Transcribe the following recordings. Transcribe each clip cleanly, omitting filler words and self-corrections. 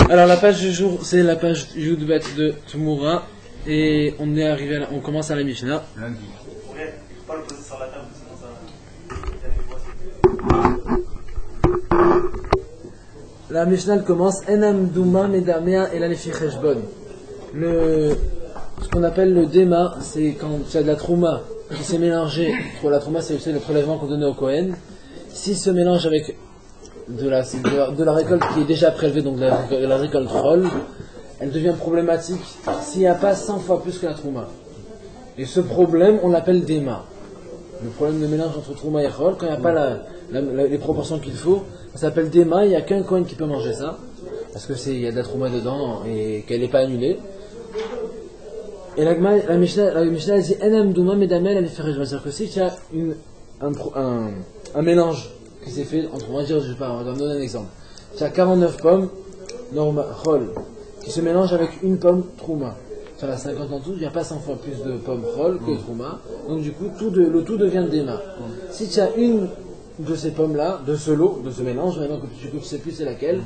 Alors la page du jour, c'est la page Yudbet de Tumura et on est arrivé, on commence à la Mishnah. Lundi. La Mishnah commence Enam Douma Medamea et la Lefi Cheshbon. Ce qu'on appelle le Dema, c'est quand tu as de la Trouma qui s'est mélangée. La Trouma, c'est le prélèvement qu'on donnait au Kohen. S'il se mélange avec de la récolte qui est déjà prélevée, donc la récolte roll, elle devient problématique s'il n'y a pas 100 fois plus que la Trouma. Et ce problème, on l'appelle Dema. Le problème de mélange entre Trouma et roll, quand il n'y a pas les proportions qu'il faut, ça s'appelle Dema. Il n'y a qu'un Kohen qui peut manger ça, parce qu'il y a de la Trouma dedans et qu'elle n'est pas annulée. Et la Mishnah dit Enam Douma Medamel elle fait. C'est-à-dire que si tu as un mélange qui s'est fait entre, on va donner un exemple. Tu as 49 pommes roll qui se mélangent avec une pomme Trouma. Tu as 50 en tout, il n'y a pas 100 fois plus de pommes roll que Trouma. Donc du coup, le tout devient Dema. Si tu as une de ces pommes-là, de ce lot, de ce mélange, maintenant que tu ne sais plus c'est laquelle,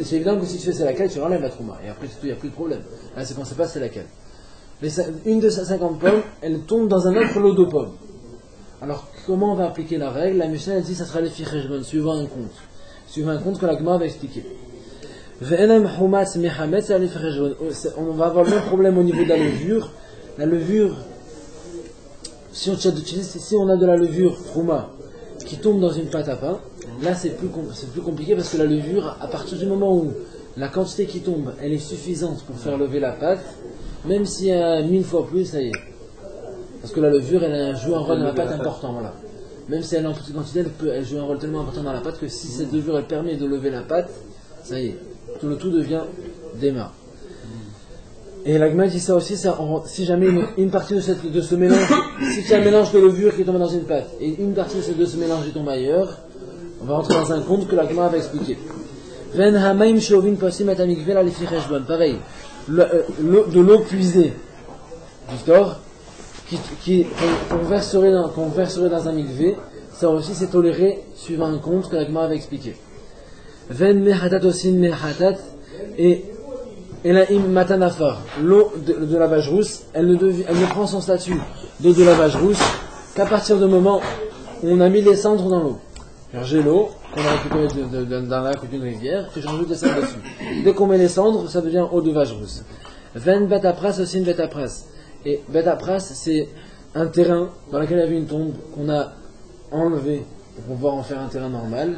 c'est évident que si tu sais c'est laquelle, tu enlèves la Trouma. Et après, il n'y a plus de problème. Là, c'est qu'on ne sait pas c'est laquelle. Une de ces 50 pommes, elle tombe dans un autre lot de pommes. Alors, comment on va appliquer la règle? La Mishnah dit que ça sera les fichejbon, suivant un compte. Suivant un compte que la Gemara va expliquer. On va avoir le même problème au niveau de la levure. La levure, si on a de la levure Trouma qui tombe dans une pâte à pain, là c'est plus compliqué parce que la levure, à partir du moment où la quantité qui tombe, elle est suffisante pour faire lever la pâte, même s'il y a 1000 fois plus, ça y est. Parce que la levure, elle joue un rôle dans la pâte important. Voilà. Même si elle est en petite quantité, elle joue un rôle tellement important dans la pâte que si cette levure, elle permet de lever la pâte, ça y est. Le tout devient Dema. Et la Gemara dit ça aussi, si jamais une partie de ce mélange, si tu as un mélange de levure qui tombe dans une pâte, et une partie de ce mélange qui tombe ailleurs, on va rentrer dans un compte que la Gemara va expliquer. Pareil. De l'eau puisée, Victor, qu'on verserait dans un mikvé, ça aussi c'est toléré suivant un compte que la Gemara va expliquer. Ven mehatat osin mehatat et elaim matanafar, l'eau de la vache rousse, elle ne prend son statut d'eau de la vache rousse qu'à partir du moment où on a mis les cendres dans l'eau. Alors j'ai l'eau qu'on a récupérée d'un lac ou d'une rivière, que j'ajoute des cendres dessus. Dès qu'on met les cendres, ça devient eau de vache rousse. Ven betapras aussi une betapras. Et betapras, c'est un terrain dans lequel il y avait une tombe qu'on a enlevé pour pouvoir en faire un terrain normal.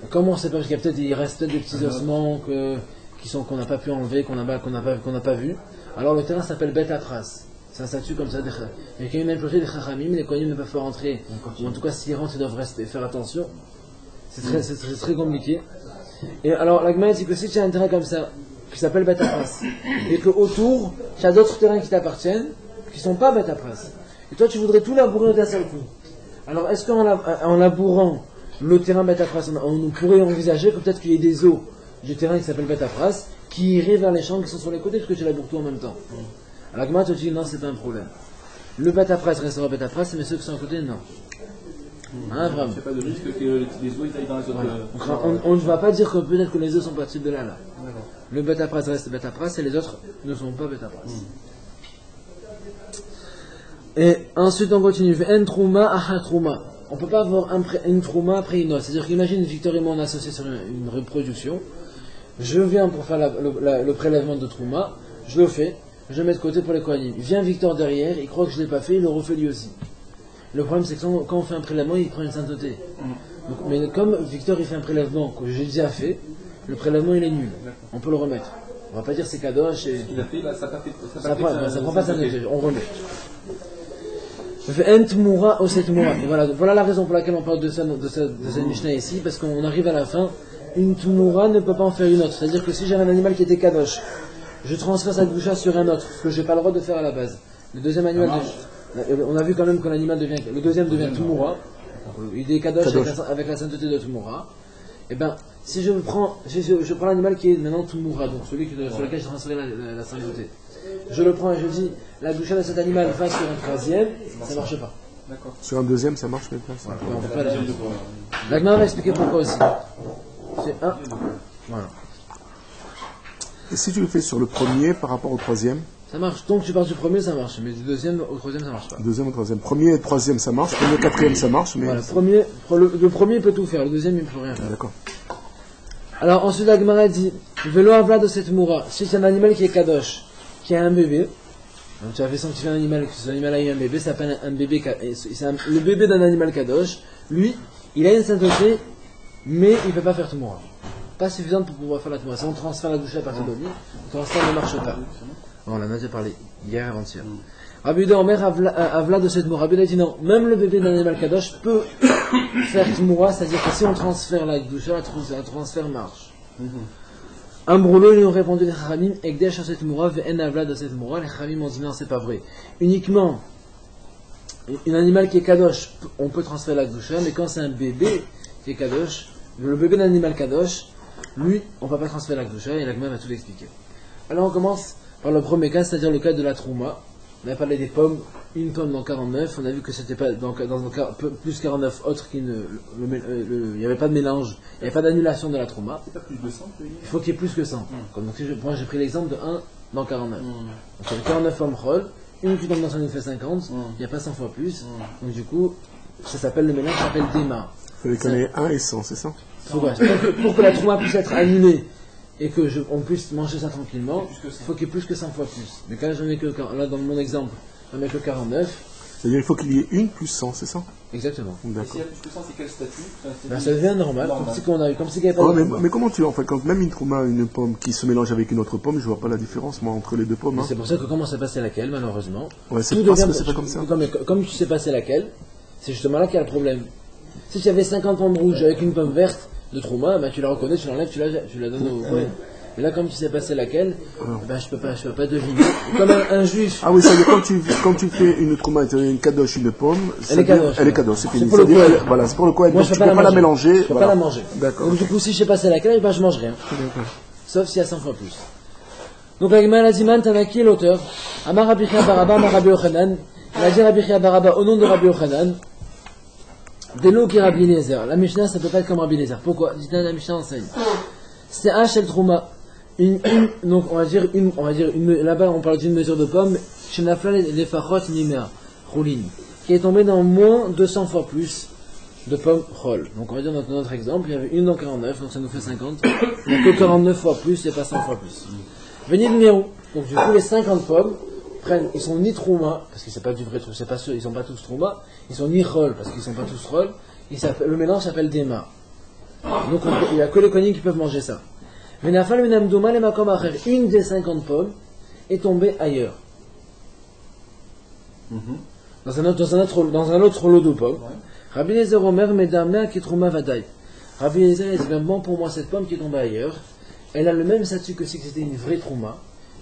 Comment on sait pas, parce qu'il reste peut-être des petits ossements qu'on n'a pas pu enlever, qu'on n'a pas vu. Alors le terrain s'appelle betapras. C'est un statut comme ça. Il y a quand même une projet des chachamim, les kohanim ne peuvent pas rentrer. Ou en tout cas, s'ils rentrent, ils doivent rester, faire attention. C'est très compliqué. Et alors, la Gemara dit que si tu as un terrain comme ça, qui s'appelle betapras, et que autour, tu as d'autres terrains qui t'appartiennent, qui ne sont pas betapras, et toi tu voudrais tout labourer d'un seul coup. Alors, est-ce qu'en labourant le terrain betapras, on pourrait envisager que peut-être qu'il y ait des eaux du terrain qui s'appelle betapras, qui iraient vers les champs qui sont sur les côtés, parce que tu laboures tout en même temps? Alors, la Gemara te dit non, c'est pas un problème. Le betapras restera betapras, mais ceux qui sont à côté, non. Hein, vraiment. Il n'y a pas de risque que les eaux aillent dans les autres. Voilà. On ne va pas dire que peut-être que les eaux sont partis de là. Le betapras reste betapras et les autres ne sont pas betapras. Et ensuite on continue. En trouma aha trouma. On ne peut pas avoir une trouma après une autre. C'est-à-dire qu'imagine Victor et moi on est associés sur une reproduction. Je viens pour faire le prélèvement de trouma. Je le fais. Je le mets de côté pour les kohanim. Vient Victor derrière. Il croit que je ne l'ai pas fait. Il le refait lui aussi. Le problème c'est que quand on fait un prélèvement, il prend une sainteté. Donc, mais comme Victor il fait un prélèvement que j'ai déjà fait, le prélèvement il est nul. On peut le remettre. On va pas dire c'est kadosh et... Il a fait, ça prend pas sainteté. On remet. Voilà la raison pour laquelle on parle de cette Mishnah ici, parce qu'on arrive à la fin. Une Tmoura ne peut pas en faire une autre. C'est-à-dire que si j'ai un animal qui était kadosh, je transfère sa doucha sur un autre, ce que j'ai pas le droit de faire à la base. Le deuxième animal... On a vu quand même que le deuxième devient Tmoura. Il est kadosh avec la sainteté de Tmoura. Et bien, si je prends l'animal qui est maintenant Tmoura, donc celui sur lequel j'ai transféré la sainteté, je le prends et je dis la doucha de cet animal va sur un troisième, ça ne marche pas. D'accord. Sur un deuxième, ça marche même pas. Voilà, on peut pas la Gemara va expliquer pourquoi aussi. C'est un. Voilà. Et si tu le fais sur le premier par rapport au troisième, Ça marche. Donc tu pars du premier, ça marche. Mais du deuxième au troisième, ça marche pas. deuxième ou troisième, premier et troisième ça marche, premier et quatrième ça marche, mais... Voilà, le premier il peut tout faire, le deuxième il ne peut rien faire. D'accord. Alors ensuite la Gemara dit Velo avla de cette moura. Si c'est un animal qui est kadosh, qui a un bébé, donc tu as fait sanctifier un animal, que ce animal a eu un bébé, ça s'appelle un bébé, le bébé d'un animal kadosh, lui, il a une sainteté, mais il ne peut pas faire tout moura. Pas suffisante pour pouvoir faire la moura. Si on transfère la douche à partir de lui, le transfert ne marche pas. Bon, on en a déjà parlé hier avant-hier. Rabbi Yehuda Omer avla de cette moura. Rabbi Yehuda dit non, même le bébé d'un animal kadosh peut faire moura, c'est-à-dire que si on transfère la douche, le transfert marche. Un brûlot, ils ont répondu les Chachamim, Ekdesh cette moura, ve'en avla de cette moura. Les Chachamim ont dit non, c'est pas vrai. Uniquement, un animal qui est kadosh, on peut transférer la douche, mais quand c'est un bébé qui est kadosh, le bébé d'un animal kadosh, lui, on ne peut pas transférer la douche, et la Gemara va tout expliquer. Alors on commence par le premier cas, c'est-à-dire le cas de la trouma. On a parlé des pommes, une pomme dans 49, on a vu que c'était pas dans un cas plus 49 autres qui ne. Il n'y avait pas de mélange, il n'y avait pas d'annulation de la trouma. C'est pas plus de 100 Il faut qu'il y ait plus que 100. Comme donc, moi j'ai pris l'exemple de 1 dans 49. Donc il y avait 49 pommes roll, une qui tombe dans 100 fait 50, il n'y a pas 100 fois plus. Donc du coup, ça s'appelle le mélange, ça s'appelle déma. Il fallait qu'on ait 1 et 100, c'est ça? Pour que la trouma puisse être annulée et on puisse manger ça tranquillement, il faut qu'il y ait plus que 100 fois plus. Mais quand j'en ai que, là dans mon exemple, j'en ai que 49. C'est-à-dire qu'il faut qu'il y ait une plus 100, c'est ça? Exactement. Et D'accord. s'il y a plus que 100, c'est quel statut? Ben, ça devient normal, comme si il n'y avait pas Oh, de trouma. mais comment tu en fait, quand même une trouma, une pomme qui se mélange avec une autre pomme, je vois pas la différence moi entre les deux pommes. Mais Hein. c'est pour ça que comment s'est passé laquelle, malheureusement. Ouais, c'est Tout parce devient- que c'est pas comme ça. Comme tu sais passer laquelle, c'est justement là qu'il y a le problème. Si tu avais 50 pommes rouges avec une pomme verte de trouma, ben, tu la reconnais, tu l'enlèves, tu la donnes au coin. Mais là, comme tu sais passer laquelle, ben, je peux pas deviner. Comme un juif. Ah oui, ça veut dire quand tu fais une trouma, une kadosh, une pomme, Elle est kadosh. elle est kadosh, c'est fini. pour le C'est-à-dire, Kohen. voilà, c'est pour le Kohen. Moi, Donc je tu peux peux pas la mélanger. Je peux voilà. pas la manger. D'accord. Donc, du coup, si je sais passer laquelle, ben, je mange rien. D'accord. Sauf s'il y a 100 fois plus. Donc, la Gemara a dit, Tanaki est l'auteur. Amar Rabbi Chia Baraba, Amar Rabbi Yochanan. Il a dit Rabbi Chia Baraba au nom de Rabbi Yochanan. Dès l'eau qui est Rabbi Eliezer. La Mishnah, ça peut pas être comme Rabbi Eliezer. Pourquoi? La Mishnah enseigne. C'est H el Trouma. Donc, on va dire là-bas, on parle d'une mesure de pomme. Chez Nafla, les Fachot Nimea, Roulin. Qui est tombé dans moins 200 fois plus de pommes roll. Donc, on va dire dans notre exemple, il y avait une dans 49, donc ça nous fait 50. Il n'y a que 49 fois plus et pas 100 fois plus. Venez de Néo. Donc, du coup, les 50 pommes ils sont ni trouma, parce que c'est pas du vrai trouma, c'est pas ceux, ils sont pas tous trouma, ils sont ni roll, parce qu'ils sont pas tous roll, le mélange s'appelle déma. Donc il n'y a que les kohanim qui peuvent manger ça. Une des 50 pommes est tombée ailleurs. Dans un autre lot de pommes. Rabbi Eliezer Omer Medamna qui trouma vadai. Rabbi Eliezer dit bon pour moi cette pomme qui est tombée ailleurs, elle a le même statut que si c'était une vraie trouma.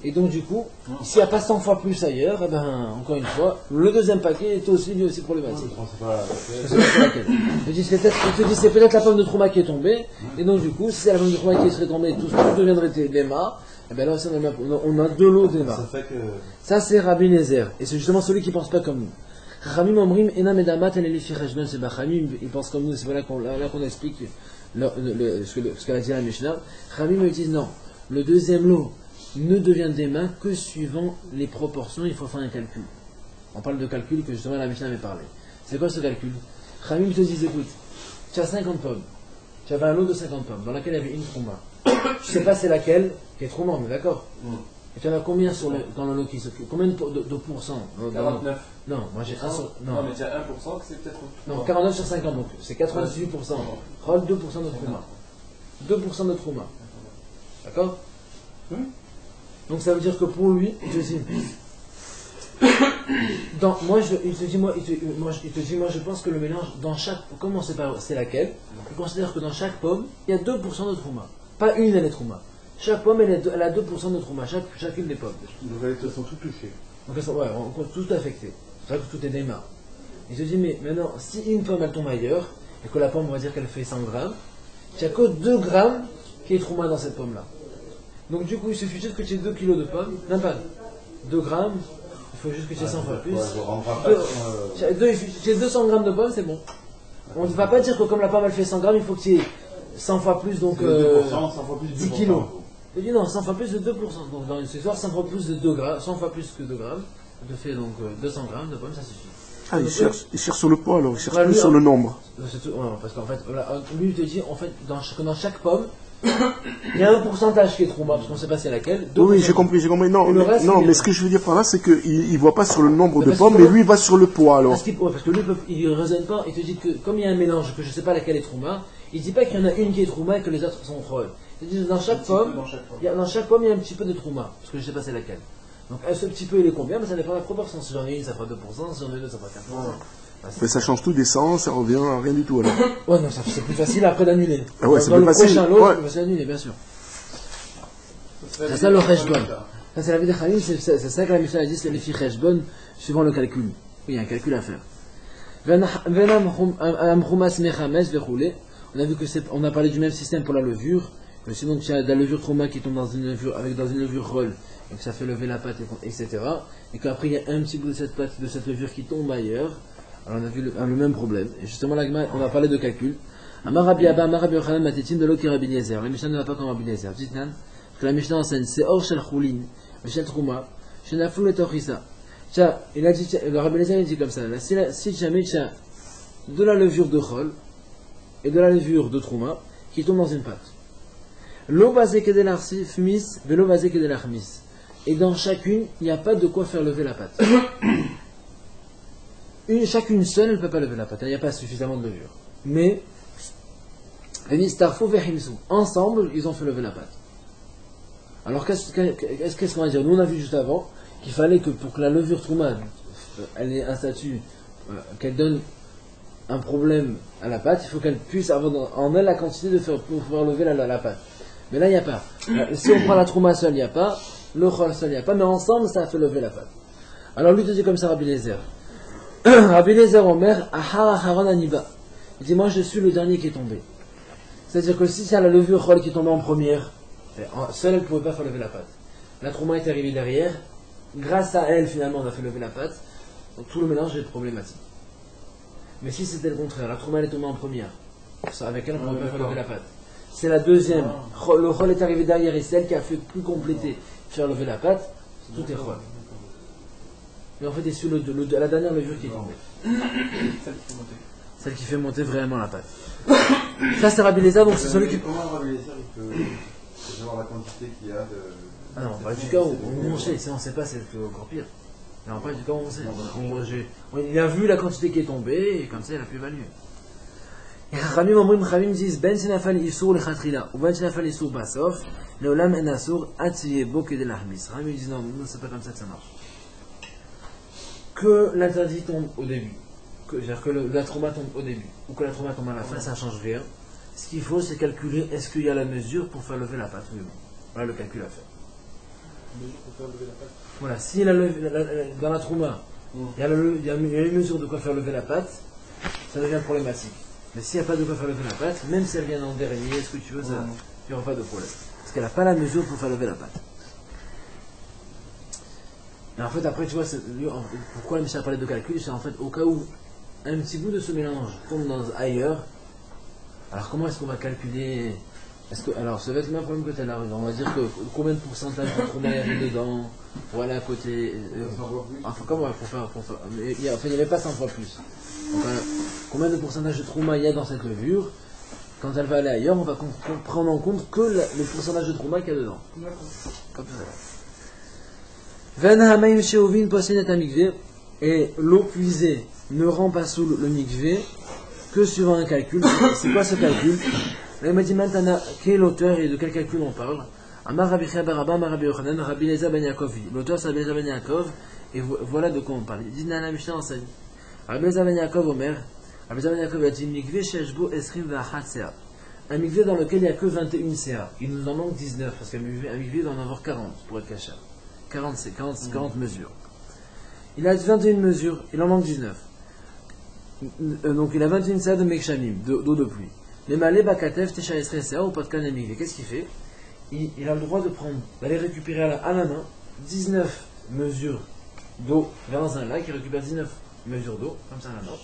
Et donc du coup, s'il n'y a pas 100 fois plus ailleurs, eh ben, encore une fois, le deuxième paquet est aussi problématique. Je sais pas laquelle. Il te dit c'est peut-être la pomme de trouma qui est tombée, et donc du coup, si c'est la pomme de trouma qui serait tombée, tout deviendrait déma, et bien là aussi on a deux lots déma. Ça c'est Rabbi Eliezer, et c'est justement celui qui ne pense pas comme nous. Ramim Omrim Enam Edamat Elelifi Rejben c'est Bachamim, il pense comme nous, c'est là qu'on explique ce qu'a dit la Mishnah. Ramim me dit non, le deuxième lot ne devient des mains que suivant les proportions, il faut faire un calcul. On parle de calcul que justement la Mishnah avait parlé. C'est quoi ce calcul? Khamim te dit écoute, tu as 50 pommes, tu avais un lot de 50 pommes dans laquelle il y avait une trouma. Je sais pas c'est laquelle qui est trouma, mais d'accord. Et tu en as combien dans le lot qui s'occupe? Combien de pourcents? 49. Non, moi j'ai 1 sur. Non, mais tu as 1%, c'est peut-être. Non, 49 sur 50, donc c'est 98%. Roll 2% de trouma. 2% de trouma. D'accord? Donc ça veut dire que pour lui, il te dit, moi je pense que le mélange dans chaque, comment c'est laquelle, il considère que dans chaque pomme, il y a 2% de trouma. Pas une elle est trouma. Chaque pomme elle a 2% de trouma, chacune des pommes. Donc elles sont toutes touchées. Donc elles sont tout affectées. C'est vrai que tout est des mains. Il te dit mais maintenant si une pomme elle tombe ailleurs, et que la pomme on va dire qu'elle fait 100 grammes, il n'y a que 2 grammes qui est trouma dans cette pomme là. Donc du coup, il suffit juste que tu aies 2 kilos de pommes, même pas 2 grammes, il faut juste que tu aies 100 fois plus. Tu aies 200 grammes de pommes, c'est bon. On ne va pas dire que comme la pomme elle fait 100 grammes, il faut que tu aies 100 fois plus, donc 2%, 100 fois plus, 10 kilos. Il dit non, 100 fois plus de 2%. Donc dans une histoire, 100 fois plus de 2 grammes, 100 fois plus que 2 grammes, ça fait donc 200 grammes de pommes, ça suffit. Ah, il cherche sur le poids alors, il cherche Ouais, plus lui, sur le nombre. C'est tout, ouais, parce qu'en fait, lui il te dit, en fait, dans chaque pomme, il y a un pourcentage qui est trouma, parce qu'on ne sait pas c'est laquelle. Oui, j'ai compris. Non, Et le reste, non, il- mais ce que je veux dire par là, c'est qu'il ne voit pas sur le nombre Mais de parce pommes, que- mais lui, il va sur le poids alors. parce que lui, il ne raisonne pas, il te dit que comme il y a un mélange, que je ne sais pas laquelle est trouma, il ne dit pas qu'il y en a une qui est trouma et que les autres sont chol. Il dit dans chaque pomme, dans chaque pomme, il y a un petit peu de trouma, parce que je ne sais pas c'est laquelle. Donc ce petit peu, il est combien, mais ça dépend de la proportion. Si j'en ai une, ça fera 2%, si j'en ai deux, ça fera 4%. Mais ça change tout des 100, ça revient à rien du tout alors. Ouais, non, c'est plus facile après d'annuler. Ah ouais, c'est dans plus le facile. prochain lot, Ouais. c'est plus facile d'annuler, bien sûr. C'est ça le Cheshbon. Ça, c'est la vie des Khalil, c'est ça que la Mishnah a dit, c'est les filles Cheshbon, suivant le calcul. Oui, il y a un calcul à faire. On a vu que on a parlé du même système pour la levure. Que sinon, tu as de la levure trauma qui tombe dans une levure roll, et que ça fait lever la pâte, etc. Et qu'après, il y a un petit bout de cette pâte, de cette levure qui tombe ailleurs. Alors, on a vu le même problème. Et justement, là, on a parlé de calcul. Amarabi Abba, Amarabi Yochanan, Matetin de l'Oki Rabbi Eliezer. La Mishnah ne va pas comme Rabbi Eliezer. Dites nan, parce que la Mishnah enseigne, c'est Or Shel Choulin, Shel Trouma, Shel Nafou et Torissa. Tiens, il a dit, le Rabbi Eliezer, il dit comme ça, là, si jamais tu as de la levure de Chol et de la levure de Trouma qui tombe dans une pâte. L'eau basée que de l'armis, de l'eau basée que de l'armis. Et dans chacune, il n'y a pas de quoi faire lever la pâte. Chacune seule, elle ne peut pas lever la pâte. Il n'y a pas suffisamment de levure. Mais, ensemble, ils ont fait lever la pâte. Alors, qu'est-ce qu'on va dire? Nous, on a vu juste avant qu'il fallait que pour que la levure Trouma, elle ait un statut, qu'elle donne un problème à la pâte, il faut qu'elle puisse avoir en elle la quantité pour pouvoir lever la pâte. Mais là, il n'y a pas. Si on prend la Trouma seule, il n'y a pas. Le Chol seul, il n'y a pas. Mais ensemble, ça a fait lever la pâte. Alors, lui te dit comme ça, Rabbi Eliezer. Rabbi Eliezer Omer, Ahara Haran Aniba. Il dit, moi, je suis le dernier qui est tombé. C'est-à-dire que si c'est la levure Chol qui est tombée en première, seule, elle ne pouvait pas faire lever la pâte. La Trouma est arrivée derrière. Grâce à elle, finalement, on a fait lever la pâte. Donc, tout le mélange est problématique. Mais si c'était le contraire, la Trouma elle est tombée en première, ça, avec elle on ne peut pas faire lever la pâte. C'est la deuxième, le Chol est arrivé derrière et c'est elle qui a fait plus compléter, faire lever la pâte, tout est Chol. Mais en fait, c'est la dernière levure qui est tombée. Celle qui fait monter vraiment la pâte. Ça c'est Rabbi Eliezer, donc c'est celui qui. Comment Rabbi Eliezer il peut savoir la quantité qu'il y a de. Ah non, on parle du cas où on sait, si on ne sait pas, c'est encore pire. Mais on parle du cas où on sait. Il a vu la quantité qui est tombée et comme ça il a plus-value. Et Khamim disent Ben Sinafal Issour le Khatrila ou Ben Sinafal Issour Basof, le Olam en Assour Atiyé Bok de l'Ahmis. Khamim disent non, c'est pas comme ça que ça marche. Que l'interdit tombe au début, c'est-à-dire que la trauma tombe au début ou que la trauma tombe à la fin, ça ne change rien. Ce qu'il faut, c'est calculer est-ce qu'il y a la mesure pour faire lever la pâte, oui ou non. Voilà le calcul à faire. Voilà, si dans la trouma, il y a une mesure de quoi faire lever la pâte, ça devient problématique. Mais s'il n'y a pas de quoi faire lever la pâte, même si elle vient en dernier, ce que tu veux, il n'y aura pas de problème. Parce qu'elle n'a pas la mesure pour faire lever la pâte. Et en fait, après, tu vois, pourquoi la Mishnah a parlé de calcul, c'est en fait au cas où un petit bout de ce mélange tombe ailleurs. Alors comment est-ce qu'on va calculer? Alors, ça va être le même problème que tu as là. On va dire que combien de pourcentage de trouma il y avait dedans pour aller à côté. Enfin, comment pour faire. Il n'y avait pas 100 fois plus. Donc, combien de pourcentage de trouma il y a dans cette levure? Quand elle va aller ailleurs, on va prendre en compte que le pourcentage de trouma qu'il y a dedans. Comme ça. Et l'eau puisée ne rend pas sous le mikvé que suivant un calcul. C'est quoi ce calcul? Là, il m'a dit maintenant, quel est l'auteur et de quel calcul on parle? Amar Rabbi Chia bar Abba, Amar Rabbi Yochanan, Rabbi Eliezer ben Yaakov. L'auteur c'est Rabbi Eliezer ben Yaakov, et voilà de quoi on parle. Il dit Nana Mishnah enseigne. Rabbi Eliezer ben Yaakov Omer, Rabbi Eliezer ben Yaakov a dit Mikvé sheshbo esrim v'achat sea. Un mikvé dans lequel il n'y a que 21 CA. Il nous en manque 19, parce qu'un mikvé doit en avoir 40 pour être caché. 40 mesures. Il a 21 mesures, il en manque 19. Donc il a 21 CA de Mekshamim, d'eau de pluie. Mais Malé Bakatev Tesha Esre CA ou Patkan Mikvé. Qu'est-ce qu'il fait? Il a le droit d'aller récupérer à la main 19 mesures d'eau dans un lac, il récupère 19 mesures d'eau, comme ça à la main.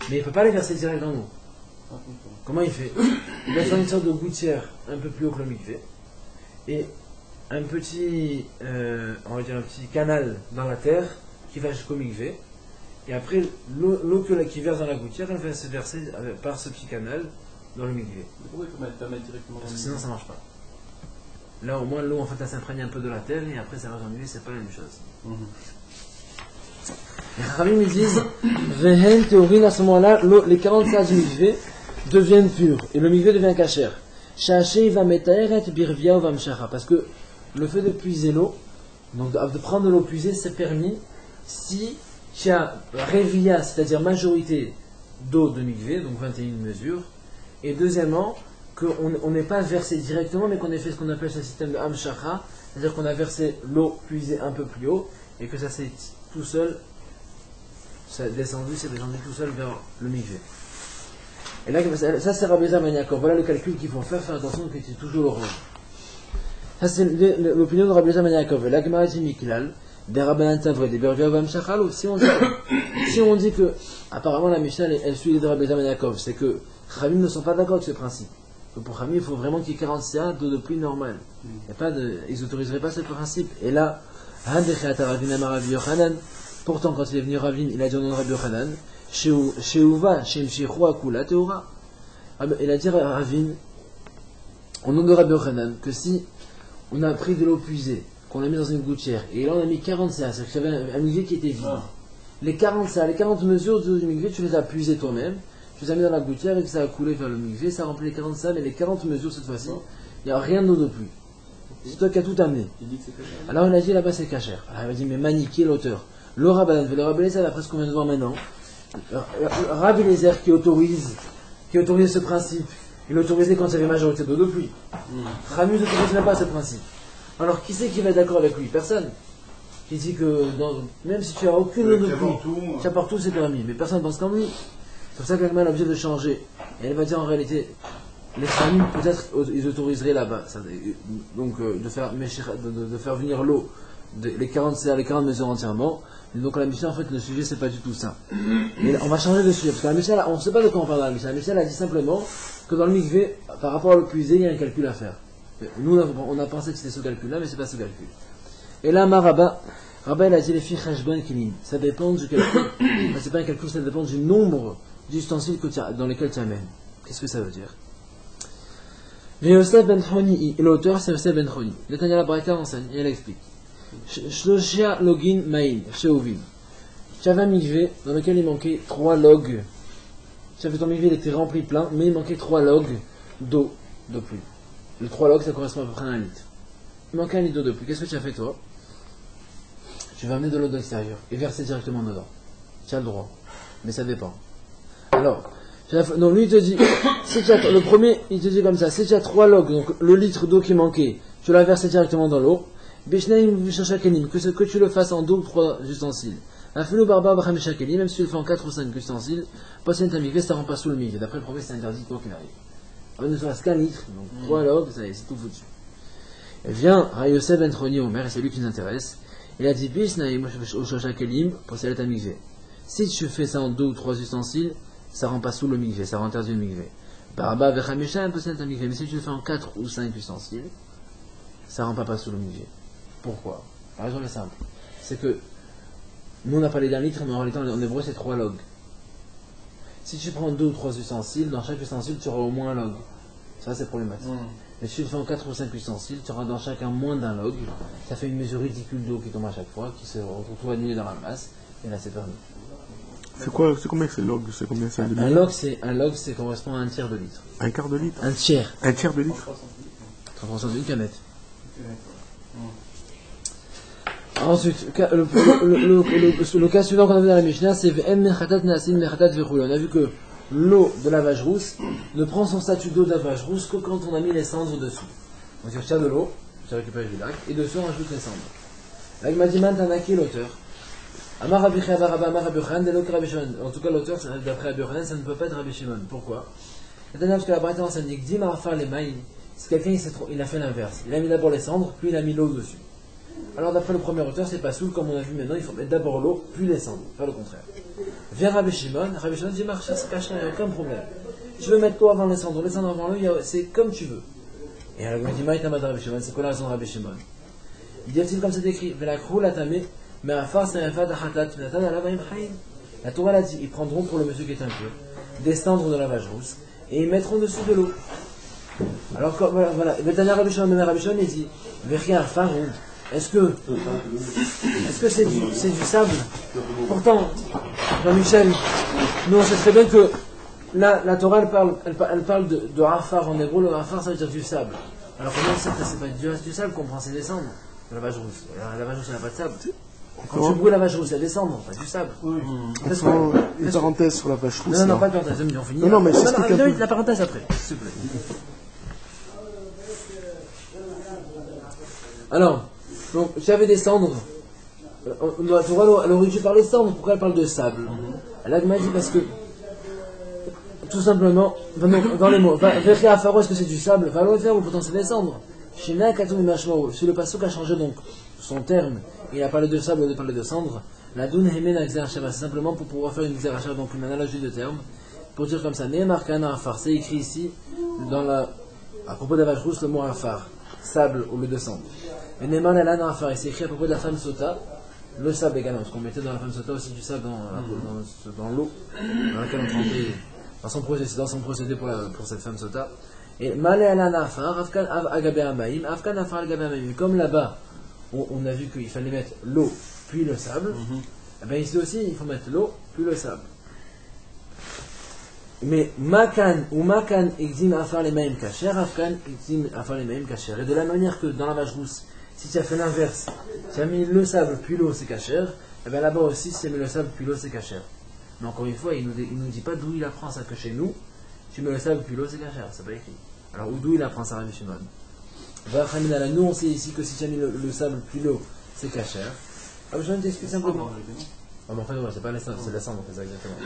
Mais il ne peut pas les verser direct dans l'eau. Comment il fait? Il va faire une sorte de gouttière un peu plus haut que le mikvé. et un petit, on va dire un petit canal dans la terre qui va jusqu'au mikvé. Et après, l'eau qui verse dans la gouttière, elle va se verser par ce petit canal dans le mikvé. Pourquoi il faut pas mettre directement Parce dans que le sinon, ça marche pas. Là, au moins, l'eau, en fait, elle s'imprègne un peu de la terre et après, ça va dans le mikvé, c'est pas la même chose. Les Khamim ils disent Vehen théorie, à ce moment-là, les 40 sages du mikvé deviennent purs et le mikvé devient kasher. Shaché va metaeret birvia ou vamshara. Parce que le fait de puiser l'eau, donc de prendre de l'eau puisée, c'est permis si tu as revia, c'est-à-dire majorité d'eau de mikvé, donc 21 mesures, et deuxièmement, qu'on n'ait pas versé directement, mais qu'on ait fait ce qu'on appelle ce système de hamshara, c'est-à-dire qu'on a versé l'eau puisée un peu plus haut et que ça s'est tout seul. C'est descendu tout seul vers le mikvé. Et là, ça c'est Rabbi Eliezer ben Yaakov. Voilà le calcul qu'il faut faire attention que c'est toujours le rôle. Ça c'est l'opinion de Rabbi Eliezer ben Yaakov. Et la Gemara dit Miklal, des Rabbanan Tavré, des Bervia Vam Shachal. Si on dit que, apparemment la Mishnah elle suit les Rabbi Eliezer ben Yaakov, c'est que Khamim ne sont pas d'accord avec ce principe. Que pour Khamim, il faut vraiment qu'il y ait 40 CA d'eau de pluie normale. Ils n'autoriseraient pas ce principe. Et là, pourtant, quand il est venu Ravin, il a dit au nom de Rabbi Yochanan, Sheuva, Shemshichu Akula Teora. Il a dit à Ravin, au nom de Rabbi Yochanan, que si on a pris de l'eau puisée, qu'on l'a mis dans une gouttière, et là on a mis 40 CA, c'est-à-dire qu'il y avait un mikvé qui était vide. Les 40 CA, les 40 mesures du mikvé, tu les as puisées toi-même, tu les as mis dans la gouttière et que ça a coulé vers le mikvé, ça a rempli les 40 CA, mais les 40 mesures cette fois-ci, il n'y a rien d'eau de pluie. C'est toi qui as tout amené. Alors il a dit là-bas c'est kasher. Alors il a dit mais Mani, qui est l'auteur? Le Rabbanan, le Rabbi Eliezer, d'après ce qu'on vient de voir maintenant, Rabbi Eliezer qui autorise ce principe, il autorisait quand il y avait majorité d'eau de pluie. Rami n'autorise même pas ce principe. Alors qui c'est qui va être d'accord avec lui? Personne. Qui dit que même si tu as aucune eau de pluie, tu as partout c'est permis, mais personne ne pense comme lui. C'est pour ça que l'Agma est obligé de changer. Et elle va dire en réalité, les familles peut-être ils autoriseraient là-bas, donc de faire venir l'eau, les 40 mesures entièrement. Et donc la Mishnah en fait le sujet c'est pas du tout ça. Et on va changer de sujet parce que la Mishnah on ne sait pas de quoi on parle dans la Mishnah. La Mishnah a dit simplement que dans le mikvé par rapport à l'eau puisée il y a un calcul à faire. Nous on a pensé que c'était ce calcul là mais c'est pas ce calcul. Et là Rabba il a dit les filles cheshbon kilim. Ça dépend du calcul. C'est pas un calcul, ça dépend du nombre d'ustensiles dans lesquels tu amènes. Qu'est-ce que ça veut dire? Yosef ben Choni, l'auteur c'est Yosef ben Choni. Le Tanya la Braïta enseigne et elle explique. Shloshia login maïn, sheovin. Tu avais un mikvé dans lequel il manquait 3 logs. Tu avais ton mikvé, il était rempli plein, mais il manquait 3 logs d'eau de pluie. Les 3 logs ça correspond à peu près à 1 litre. Il manquait 1 litre d'eau de pluie. Qu'est-ce que tu as fait toi? Tu vas amener de l'eau de l'extérieur et verser directement dedans. Tu as le droit, mais ça dépend. Alors, donc lui il te dit, si tu as, le premier il te dit comme ça, si tu as 3 logs, donc le litre d'eau qui manquait, tu l'as versé directement dans l'eau. Que tu le fasses en 2 ou 3 ustensiles. Même si tu le fais en 4 ou 5 ustensiles, ça rend pas sous le mikvé. D'après le prophète, c'est interdit quoi qu'il arrive. Il ne serait qu'un litre, donc 3 logs, ça y est, c'est tout foutu. Et vient Yosef ben Choni Omer, et c'est lui qui nous intéresse. Il a dit si tu fais ça en 2 ou 3 ustensiles, ça rend pas sous le mikvé, ça rend interdit le mikvé. Mais si tu le fais en 4 ou 5 ustensiles, ça rend pas sous le mikvé. Pourquoi? La raison est simple. C'est que nous on a parlé d'un litre, mais en réalité en hébreu c'est 3 logs. Si tu prends 2 ou 3 ustensiles, dans chaque ustensile tu auras au moins un log. Ça c'est problématique. Mais si tu le fais en 4 ou 5 ustensiles, tu auras dans chacun moins d'un log. Ça fait une mesure ridicule d'eau qui tombe à chaque fois, qui se retrouve annulée dans la masse. Et là c'est permis. C'est combien c'est log? C'est combien ça? Un log c'est correspond à un tiers de litre. Un quart de litre? Un tiers. Un tiers de litre? 30% d'une canette. Ensuite, le cas suivant qu'on a vu dans la Mishnah, c'est on a vu que l'eau de la vache rousse ne prend son statut d'eau de la vache rousse que quand on a mis les cendres dessous. Donc tu retires de l'eau, tu récupères du lac, et dessous on rajoute les cendres. L'Agmadiman Tanaki, l'auteur. En tout cas, l'auteur, d'après Rabbi Yochanan, ça ne peut pas être Rabbi Shimon. Pourquoi? Parce que la Braïta enseigne que c'est quelqu'un il a fait l'inverse. Il a mis d'abord les cendres, puis il a mis l'eau dessus. Alors d'après le premier auteur, c'est pas soul comme on a vu maintenant, il faut mettre d'abord l'eau, puis les cendres, faire le contraire. Vient Rabbi Shimon dit marche, c'est caché, il n'y a aucun problème. Tu veux mettre l'eau avant les cendres avant l'eau, c'est comme tu veux. Et alors, il dit, Maïtamad Rabbi Shimon, c'est quoi la raison de Rabbi Shimon? Il dit, comme c'est écrit, Velakru la tamé, mais à farce et à fad achatat, natan ala baim chaim. La Torah l'a dit, ils prendront pour le monsieur qui est impur des cendres de lavage rousse et ils mettront dessus de l'eau. Alors, voilà, le dernier Rabbi Shimon, il dit, Vechia faroud, est-ce que c'est du sable? Pourtant, Jean-Michel, nous on sait très bien que la Torah elle parle de afar en hébreu. Le afar ça veut dire du sable. Alors comment on sait que c'est pas du sable qu'on prend, c'est des cendres de lavage rousse. La lavage rousse il n'y a pas de sable. Quand tu brûles la vache rousse, il y a des cendres, pas du sable. Oui. Une parenthèse sur la vache rousse. Non, pas de parenthèse, on finit. Non, mais la parenthèse après, s'il te plaît. Alors, donc, j'avais des cendres. La Torah, elle aurait dû parler de cendres. Pourquoi elle parle de sable? Elle m'a dit parce que, tout simplement, dans les mots, Vechia Faro, est-ce que c'est du sable? Va le faire ou pourtant c'est des cendres. Shina Katum Mashmao, si le pasuk a changé donc son terme, il a parlé de sable, il a parlé de cendre, la Dun Hemen Akzerachava, c'est simplement pour pouvoir faire une Akzerachava, donc une analogie de terme, pour dire comme ça, Nehemar Kana Afar, c'est écrit ici, à propos de la vache rousse, le mot Afar, sable au lieu de cendre. Et Nehemar Elana Afar, c'est écrit à propos de la femme sota, le sable également, parce qu'on mettait dans la femme sota aussi du sable dans l'eau, dans laquelle on trempait, dans son procédé pour cette femme sota. Et Malé Elana Afar, Afkan Agabe Amaim, Afkan Afar Agabe Amaim, comme là-bas, on a vu qu'il fallait mettre l'eau puis le sable, et bien ici aussi il faut mettre l'eau puis le sable. Mais Makan ou Makan exime afar les maïm kacher, Afkan exime afar les maïm kacher. Et de la manière que dans la vache rousse, si tu as fait l'inverse, tu as mis le sable puis l'eau c'est kacher, et bien là-bas aussi si tu as mis le sable puis l'eau c'est kacher. Mais encore une fois, il nous dit pas d'où il apprend ça, que chez nous, tu mets le sable puis l'eau c'est kacher, c'est pas écrit. Alors d'où il apprend ça, Rabbi Shimon? Nous on sait ici que si tu as mis le sable puis l'eau, c'est kacher. Je vais t'expliquer simplement. Mais en fait, c'est pas la cendre, c'est la cendre, c'est ça exactement.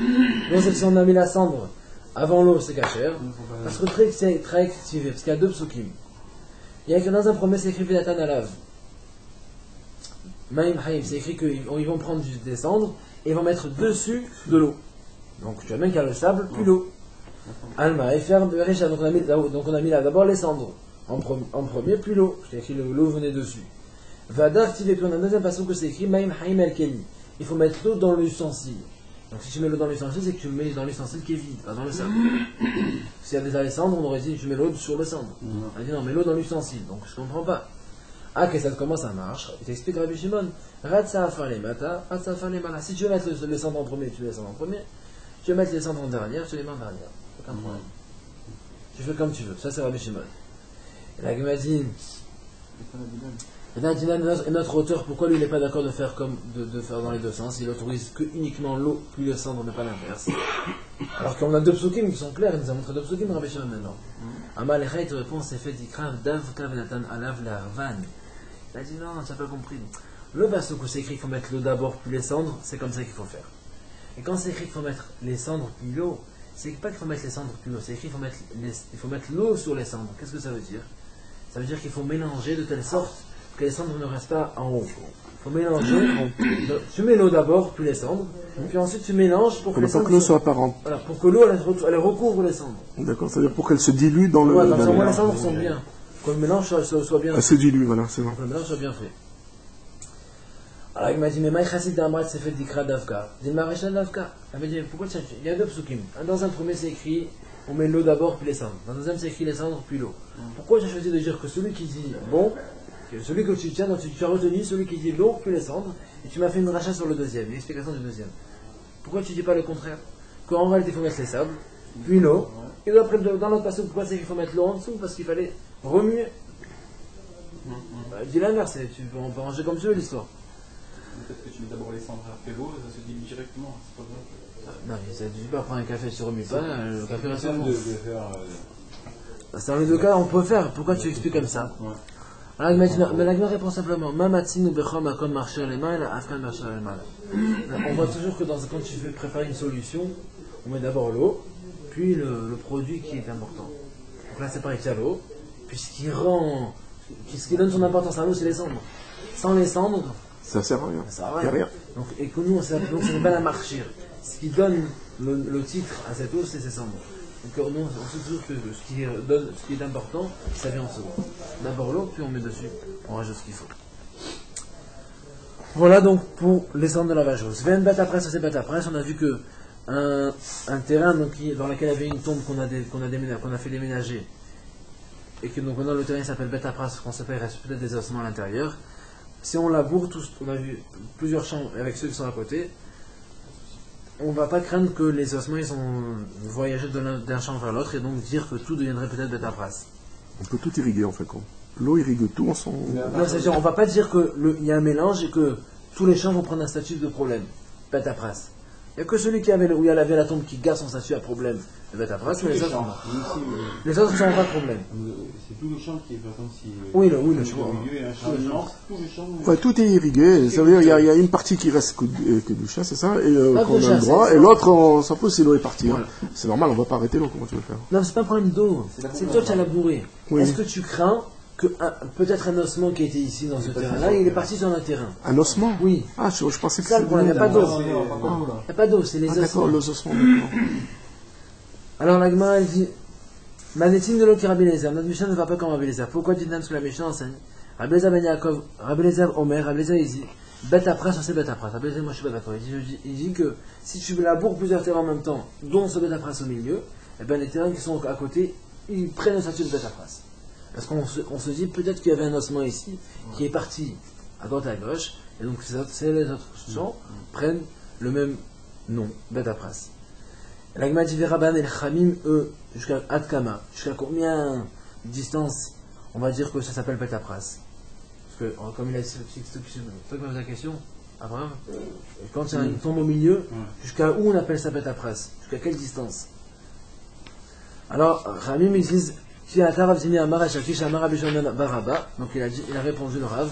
Donc si on a mis la cendre avant l'eau, c'est kacher. Parce que c'est très activé, parce qu'il y a deux psukim. Il y a que dans un premier, c'est écrit Vidatan Alav. Maïm Haïm, c'est écrit qu'ils vont prendre des cendres et ils vont mettre dessus de l'eau. Donc tu as même qu'il y a le sable puis l'eau. Alma, et faire de Recha, donc on a mis là d'abord les cendres. En premier, puis l'eau. Je t'ai écrit l'eau venait dessus. Vadar, tu on a un deuxième passage que c'est écrit Maïm Haïm El Keli. Il faut mettre l'eau dans l'ustensile. Donc si tu mets l'eau dans l'ustensile, c'est que tu le mets dans l'ustensile qui est vide, pas dans le sable. S'il y a des cendres, on aurait dit tu mets l'eau sur le cendre. On a dit non, mets l'eau dans l'ustensile. Donc je comprends pas. Ah, que ça comment ça marche? Il t'explique Rabbi Shimon. Ratsa afar les mata, ratsa afar les mala. Si tu veux mettre les cendres en premier, tu les cendres en premier. Tu veux mettre les cendres en dernière, tu les mets en dernière. Aucun problème. Tu fais comme tu veux. Ça c'est Rabbi Shimon. La Gemadine. Et notre auteur, pourquoi lui il n'est pas d'accord de faire dans les deux sens? Il autorise que uniquement l'eau puis le cendre, mais pas l'inverse. Alors qu'on a deux psukim qui sont clairs, il nous a montré deux psukim Rabbi Shimon maintenant. Amalecha il te répond, c'est fait d'Ikrav Dav Kav Natan Alav Larvan. Il a dit non, tu n'as pas compris. Le pasuk où c'est écrit qu'il faut mettre l'eau d'abord puis les cendres, c'est comme ça qu'il faut faire. Et quand c'est écrit qu'il faut mettre les cendres puis l'eau, c'est pas qu'il faut mettre les cendres puis l'eau, c'est écrit qu'il faut mettre l'eau sur les cendres. Qu'est-ce que ça veut dire? Ça veut dire qu'il faut mélanger de telle sorte que les cendres ne restent pas en haut. Il faut mélanger. Tu mets l'eau d'abord, puis les cendres, puis ensuite tu mélanges pour que l'eau soit apparente. Voilà, pour que l'eau elle recouvre les cendres. D'accord, c'est-à-dire pour qu'elle se dilue dans le. Ouais, comme ça, au moins les cendres sont bien. Que le mélange soit bien. Elle se dilue, voilà, c'est bon. Que le mélange soit bien fait. Alors il m'a dit, mais Maï Chassid d'Amrat c'est fait d'Ikra d'Avka. Dit Maréchal d'Avka. Elle m'a dit, pourquoi tu as fait? Il y a deux psukim. Dans un premier c'est écrit, on met l'eau d'abord puis les cendres. Dans le deuxième c'est écrit les cendres puis l'eau. Pourquoi j'ai choisi de dire que celui qui dit bon, celui que tu tiens, donc tu as retenu celui qui dit l'eau puis les cendres, et tu m'as fait une rachat sur le deuxième, une explication du deuxième. Pourquoi tu dis pas le contraire? Qu'en réalité il faut mettre les sables, puis l'eau, et après dans l'autre passage, pourquoi c'est qu'il faut mettre l'eau en dessous? Parce qu'il fallait remuer. Dis l'inverse, on peut ranger comme tu veux l'histoire. Peut-être que tu mets d'abord les cendres après l'eau, ça se dilue directement, c'est pas vrai. Non, mais ça ne dit pas prendre un café, tu remue pas, le café reste bon. faire. Dans les deux cas, on peut faire. Pourquoi tu expliques comme ça? Alors, mais la Gemara répond simplement Mamatzin ou Bechom Akon marcher les mains, Afkan marcher les mains. On voit toujours que quand tu veux préparer une solution, on met d'abord l'eau, puis le produit qui est important. Donc là, c'est pareil, tu as l'eau, puis ce qui donne son importance à l'eau, c'est les cendres. Sans les cendres, ça sert à rien. Ça sert à rien. Donc, et que nous, ça n'est pas la marchir. Ce qui donne le titre à cette eau, c'est ces cendres. Donc, nous, on sait toujours que ce qui est important, ça vient en second. D'abord l'eau, puis on met dessus, on rajoute ce qu'il faut. Voilà donc pour les cendres de la vacheuse. 20 bêtes après, ça c'est bêtes après. On a vu que un terrain donc, dans lequel il y avait une tombe qu'on a fait déménager, et que donc maintenant le terrain s'appelle bête après, parce qu'on sait pas, il reste peut-être des ossements à l'intérieur. Si on laboure, on a vu plusieurs champs avec ceux qui sont à côté, on ne va pas craindre que les ossements ils ont voyagé d'un champ vers l'autre et donc dire que tout deviendrait peut-être bête après. On peut tout irriguer en fait. L'eau irrigue tout ensemble. Non, c'est-à-dire on ne va pas dire qu'il y a un mélange et que tous les champs vont prendre un statut de problème, bête après. Il n'y a que celui où il y avait la tombe qui garde son statut à problème, bête après, mais les autres ne sont pas de problème. C'est tout le champ qui est, par exemple, si oui, le champ. Au milieu, il y a un champ, tout le champ. Ouais, tout est irrigué, ça veut dire il y a une partie qui reste que du chat, c'est ça, et qu'on a le droit, et l'autre on s'en fout si l'eau est partie. Voilà. Hein. C'est normal, on ne va pas arrêter l'eau, comment tu veux faire? Non, c'est pas un problème d'eau, c'est toi qui as labouré. Oui. Est-ce que tu crains que peut-être un ossement qui était ici dans ce terrain-là, il est parti sur un terrain? Un ossement? Oui. Ah, je pensais que ça, c'était... il n'y a pas d'eau. Il n'y a pas d'eau, c'est les ossements. D'accord, les ossements, d'accord. Alors la Gemara elle dit Manétine de l'eau qui Rabbi Eliezer. Notre Mishnah ne va pas comme Rabbi Eliezer. Pourquoi dit ce que la Mishnah enseigne? Rabbi Eliezer ben Yaakov, Rabbi Eliezer Omer, Rabbi Eliezer il dit bête après, ça c'est bête après. Rabbi Eliezer, moi je suis pas d'accord. Il dit que si tu laboures plusieurs terrains en même temps, dont ce bête après au milieu, et bien les terrains qui sont à côté, ils prennent le statut de bête après. Parce qu'on se dit peut-être qu'il y avait un ossement ici qui est parti à droite et à gauche, et donc les autres champs prennent le même nom, bête après. La Gemara dit Rabban et le Khamim, eux, jusqu'à Adkama, jusqu'à combien de distance on va dire que ça s'appelle Betapras? Parce que, comme il a dit, c'est toi qui me poses la question, Abraham, quand il y a une tombe au milieu, jusqu'à où on appelle ça Betapras? Jusqu'à quelle distance? Alors, Khamim, ils disent donc il a répondu le Rav,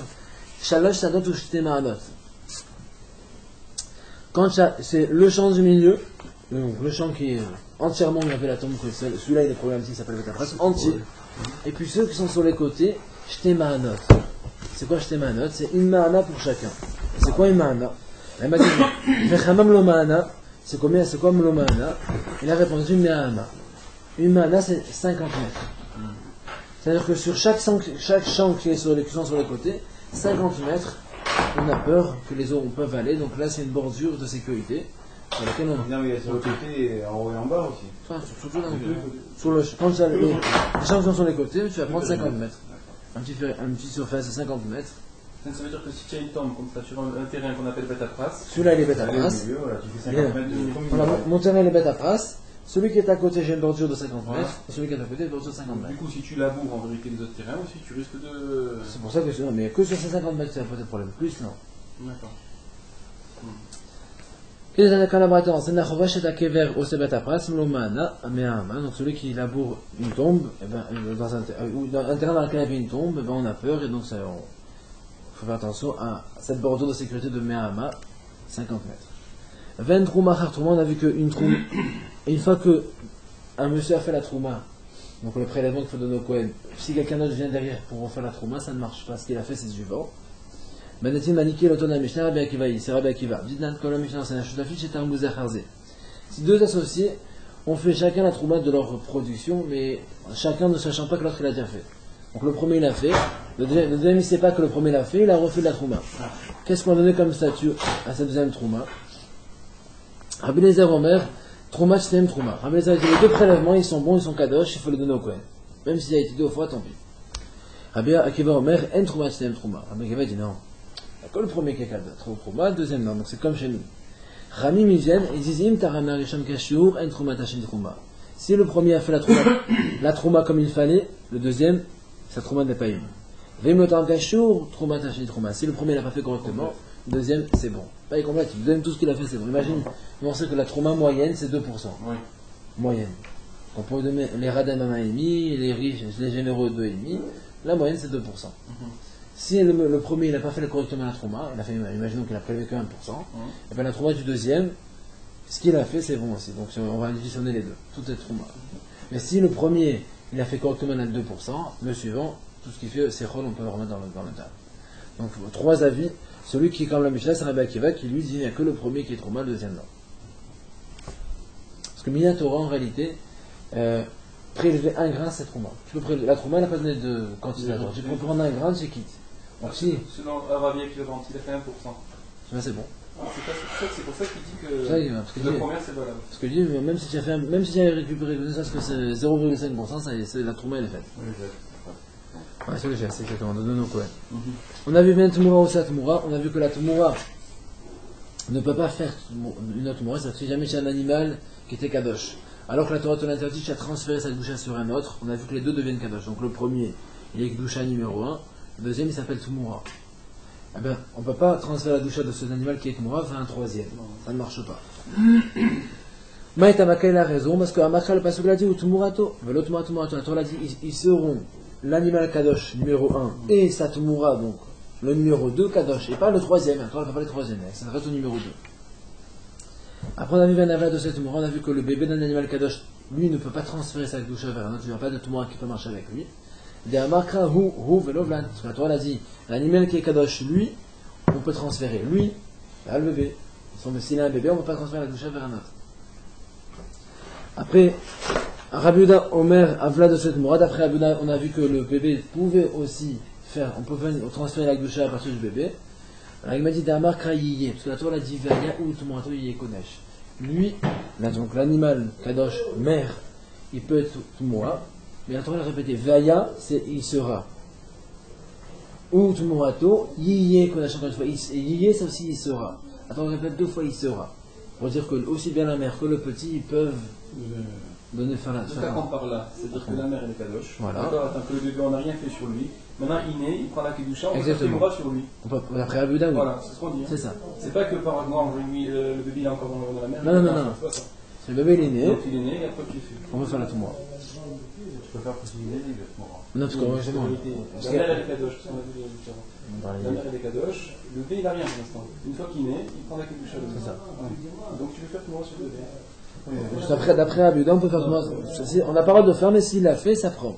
Shalosh Sadot ou Shtemaanot. Quand c'est le champ du milieu, le champ qui est entièrement on avait la tombe, celui-là il est problématique, il s'appelle Betapras, entier. Et puis ceux qui sont sur les côtés, Shtemaanot. C'est quoi Shtemaanot? C'est une maana pour chacun. C'est quoi une maana? Elle m'a dit, Vechamam lo maana, c'est combien? C'est quoi lo maana? Il a répondu Me'ana. Une maana c'est 50 mètres. C'est-à-dire que sur chaque champ qui sont sur les côtés, 50 mètres, on a peur que les eaux peuvent aller. Donc là, c'est une bordure de sécurité sur laquelle on... Non, mais il y a sur le côté, en haut et en bas aussi. Enfin, surtout dans quand tu as les champs qui sont sur les côtés, tu vas prendre 50 mètres. Un petit surface de 50 mètres. Ça veut dire que si tu as une tombe comme ça sur un terrain qu'on appelle Betapras, celui-là il est Betapras. Voilà, tu fais 50 mètres de... Voilà, mon terrain il est Betapras. Celui qui est à côté, j'ai une bordure de 50 mètres, et celui qui est à côté, une bordure de 50 mètres. Du coup, si tu laboures en vérité les autres terrains aussi, tu risques de... C'est pour ça que non, mais que sur ces 50 mètres, c'est peut-être problème. Plus, non. D'accord. Donc celui qui laboure une tombe, dans un terrain dans lequel il y avait une tombe, on a peur, et donc il faut faire attention à cette bordure de sécurité de Me'ama, 50 mètres. 20 trouma, on a vu qu'une trouma, une fois que un monsieur a fait la trouma, donc le prélèvement qu'il faut donner au Kohen, si quelqu'un d'autre vient derrière pour refaire la trouma, ça ne marche pas. Ce qu'il a fait, c'est le suivant. Benetim Maniki, l'automne Mishnah, Rabbi Akiva, c'est Rabbi Akiva. Dites-nous que la Mishnah, c'est un chutafi, c'est un mouzer harzé. Si deux associés ont fait chacun la trouma de leur production, mais chacun ne sachant pas que l'autre il a déjà fait. Donc le premier il a fait, le deuxième il ne sait pas que le premier l'a fait, il a refait de la trouma. Qu'est-ce qu'on a donné comme statut à cette deuxième trouma? Rabbi Eliezer Omer, Trouma, Shtem, Trouma. Rabbi Eliezer dit les deux prélèvements, ils sont bons, ils sont kadosh, il faut les donner au Kohen. Même s'il a été deux fois, tant pis. Rabbi Akiva Omer, En Trouma, Shtem, Trouma. Rabbi Akiva dit non. Il n'y a que le premier qui est kadosh, Trouma, le deuxième non. Donc c'est comme chez nous. Rami Mivienne, ils disent Im Tarama Risham Kashur, En Trouma, Tachin, Trouma. Si le premier a fait la trouma comme il fallait, le deuxième, sa trouma n'est pas une. Vim le Taram Kashur, Trouma, Tachin, Trouma. Si le premier l'a pas fait correctement, le deuxième, c'est bon. Pas y complétif. Le deuxième, tout ce qu'il a fait, c'est bon. Imagine, on sait que la trouma moyenne, c'est 2%. Oui. Moyenne. On peut donner les radins à 1,5, les riches, les généreux 2,5. La moyenne, c'est 2%. Si le premier, il n'a pas fait correctement la trouma, il a fait, imaginons qu'il a prélevé que 1%, et bien la trouma du deuxième, ce qu'il a fait, c'est bon aussi. Donc on va additionner les deux. Tout est trouma. Mais si le premier, il a fait correctement la 2%, le suivant, tout ce qu'il fait, c'est rôle, on peut le remettre dans le tas. Donc, 3 avis. Celui qui est comme la Mishnah, c'est Rabbi Akiva qui lui dit qu'il n'y a que le premier qui est trouma, le deuxième non. Parce que Mina Torah, en réalité, prélever un grain, c'est trouma. Tu peux prélever, la trouma, elle n'a pas donné de quantité. Tu peux prendre un grain, tu quittes. Donc si. Selon Arabier qui le vend, il a fait 1%. C'est bon. C'est pour ça qu'il dit que Ça, la première c'est valable. Parce que dit, même si tu as fait, même si tu as récupéré ne serait-ce que c'est 0,5%, ça, la trouma elle est faite. Ouais, c'est le geste, c'est exactement, de nos Kohen. On a vu bien Tmoura aussi la Tmoura, on a vu que la Tmoura ne peut pas faire une autre Tmoura, c'est-à-dire si jamais tu as un animal qui était Kadosh. Alors que la Torah te l'interdit, tu as transféré sa doucha sur un autre, on a vu que les deux deviennent Kadosh. Donc le premier, il est doucha numéro 1, le deuxième il s'appelle Tmoura. Eh bien, on ne peut pas transférer la doucha de cet animal qui est Tmoura vers un troisième, ça ne marche pas. Maïta Maka il a raison, parce que Amaka le Pasuk l'a dit, ou Tmourato, la Torah l'a dit, ils seront l'animal Kadosh numéro 1 et sa Tmoura, donc le numéro 2 Kadosh, et pas le troisième, la Torah ne fait pas le troisième, ça reste au numéro 2. Après on a vu un avla de cette Tmoura, on a vu que le bébé d'un animal Kadosh, lui ne peut pas transférer sa doucha vers un autre, il n'y a pas de Tmoura qui peut marcher avec lui. Des Amakra hu velovlan, parce que la Torah l'a dit, l'animal qui est Kadosh, lui, on peut transférer, lui, le bébé. S'il a un bébé, on ne peut pas transférer la doucha vers un autre. Après, Rabbi Yehuda Omer Avla de cette Mourad, après Rabbi Yehuda, on a vu que le bébé pouvait aussi faire, on pouvait transférer la doucha à partir du bébé. Alors il m'a dit Damar Krayiye, parce que la Torah l'a dit Vaya ou Tumorato Yiye Konesh. Lui, là, donc l'animal Kadosh, mère, il peut être Tumora, mais la Torah l'a répété Vaya, c'est il sera. Ou Tumorato Yiye Konesh, encore une fois, Yiye, c'est aussi il sera. La Torah répète 2 fois il sera. Pour dire que aussi bien la mère que le petit, ils peuvent donner faire la. C'est ça qu'on parle là, c'est-à-dire que la mère elle est Kadosh. Voilà. Tant que le bébé on n'a rien fait sur lui. Maintenant il naît, il prend la Kedusha, on peut faire Tmoura sur lui. Après Rabbi Yehuda, oui. Voilà, c'est ce qu'on dit. C'est ça. C'est pas que par exemple le bébé il est encore dans la mère. Non. C'est le bébé il est né. Donc il est né et après tu le fais. On peut faire la Tmoura. Tu peux faire possibilité de Tmoura. Non, parce que justement. La mère elle est Kadosh, parce qu'on a vu la différence. La mère elle est Kadosh, le bébé il n'a rien pour l'instant. Une fois qu'il naît, il prend la Kedusha. C'est ça. Donc tu peux faire Tmoura sur le bébé. D'après Rabbi Yehuda, on peut faire Tmoura. On n'a pas le droit de faire, mais s'il l'a fait, ça prend.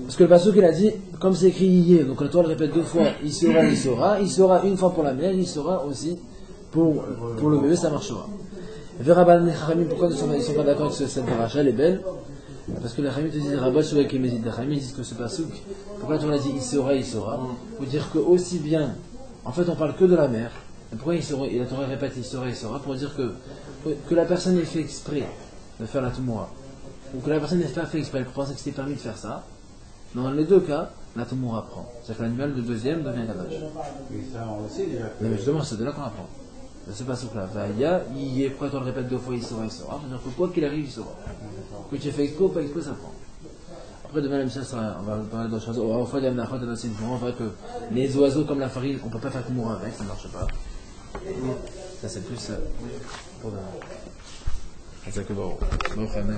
Parce que le pasuk il a dit, comme c'est écrit hier, donc la Torah le répète 2 fois, il sera une fois pour la mère, il sera aussi pour le bébé, ça marchera. Verraban et Chachamim, pourquoi ils ne sont pas d'accord que cette paracha, elle est belle? Parce que les Chachamim te disent, Rabat sur les Kémézid, les Chachamim disent que ce pasuk, pourquoi la Torah a dit il sera, faut dire que aussi bien, en fait on parle que de la mère, et pourquoi il sera, et la Torah répète il sera, pour dire que la personne ait fait exprès de faire la Tmoura, ou que la personne n'ait pas fait exprès, pour penser que c'était permis de faire ça. Dans les deux cas, la Tmoura apprend. C'est-à-dire que l'animal de deuxième devient Kadosh. Mais ça, on le sait déjà. Mais justement, c'est de là qu'on apprend. C'est pas ce que là. Vaya, pourquoi tu le répètes 2 fois, il sera. C'est-à-dire que quoi qu'il arrive, il sera. Que tu aies fait exprès ou pas exprès, ça prend. Après, demain, même ça, on va parler d'autres choses. On va que les oiseaux comme la farine, on ne peut pas faire Tmoura avec, ça ne marche pas. Ça, c'est plus pour demain. C'est ça que bon, on va faire même.